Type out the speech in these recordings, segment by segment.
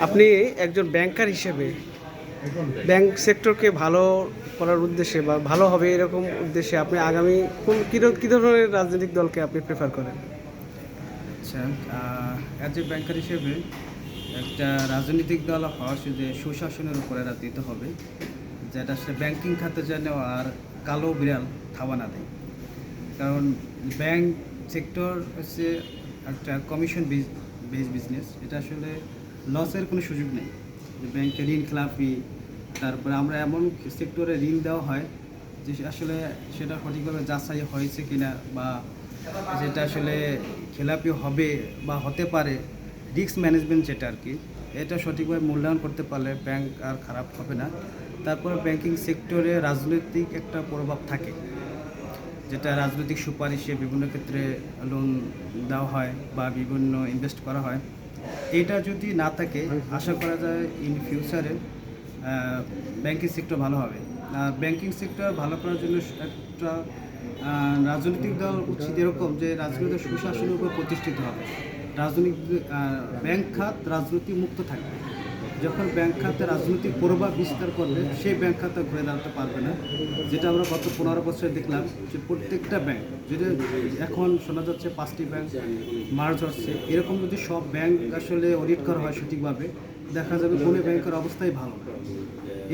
আপনি একজন ব্যাংকার হিসেবে ব্যাংক সেক্টরকে ভালো করার উদ্দেশ্যে বা ভালো হবে এরকম উদ্দেশ্যে আপনি আগামী কী ধরনের রাজনৈতিক দলকে আপনি প্রেফার করেন? আচ্ছা, অ্যাজ এ ব্যাংকার হিসেবে একটা রাজনৈতিক দল হওয়া শুধু সুশাসনের উপরে দিতে হবে, যেটা আসলে ব্যাংকিং খাতে যেন আর কালো বিড়াল থাবা না দেয়। কারণ ব্যাংক সেক্টর হচ্ছে একটা কমিশন বেস বিজনেস। এটা আসলে লসের কোনো সুযোগ নেই। যে ব্যাংকে ঋণ খেলাপি, তারপরে আমরা এমন সেক্টরে ঋণ দেওয়া হয় যে আসলে সেটা সঠিকভাবে যাচাই হয়েছে কিনা, বা যেটা আসলে খেলাপি হবে বা হতে পারে, রিস্ক ম্যানেজমেন্ট যেটা আর কি, এটা সঠিকভাবে মূল্যায়ন করতে পারলে ব্যাংক আর খারাপ হবে না। তারপরে ব্যাংকিং সেক্টরে রাজনৈতিক একটা প্রভাব থাকে, যেটা রাজনৈতিক সুপারিশে বিভিন্ন ক্ষেত্রে লোন দেওয়া হয় বা বিভিন্ন ইনভেস্ট করা হয়। এটা যদি না থাকে, আশা করা যায় ইন ফিউচারে ব্যাংকিং সেক্টর ভালো হবে। আর ব্যাংকিং সেক্টর ভালো করার জন্য একটা রাজনৈতিক দল উচিত এরকম যে রাজনৈতিক সুশাসনের উপর প্রতিষ্ঠিত হবে। রাজনৈতিক ব্যাংক খাত রাজনীতি মুক্ত থাকবে। যখন ব্যাংক খাতে রাজনৈতিক প্রভাব বিস্তার করবে, সেই ব্যাংক খাতে ঘুরে দাঁড়াতে পারবে না। যেটা আমরা গত 15 বছরে দেখলাম যে প্রত্যেকটা ব্যাংক, যেটা এখন শোনা যাচ্ছে 5টি ব্যাংক মার্জ হচ্ছে, এরকম যদি সব ব্যাংক আসলে অডিট করা হয় সঠিকভাবে, দেখা যাবে কোনো ব্যাংকের অবস্থাই ভালো না।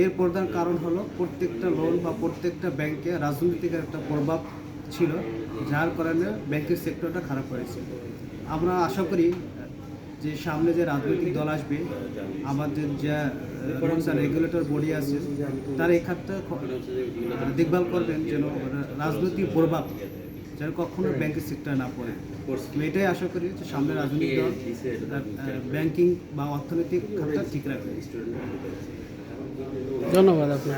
এর প্রধান কারণ হলো প্রত্যেকটা লোন বা প্রত্যেকটা ব্যাংকে রাজনৈতিক একটা প্রভাব ছিল, যার কারণে ব্যাংকিং সেক্টরটা খারাপ হয়েছে। আমরা আশা করি যে সামনে যে রাজনৈতিক দল আসবে, আমাদের যে রুলস অ্যান্ড রেগুলেটর বডি আছে, তারা এই খাতটা দেখভাল করবেন যেন রাজনৈতিক প্রভাব যেন কখনো ব্যাংকিং সেক্টরে না পড়ে। আমি এটাই আশা করি যে সামনে রাজনৈতিক দল ব্যাংকিং বা অর্থনৈতিক খাতটা ঠিক রাখবে। ধন্যবাদ আপনাকে।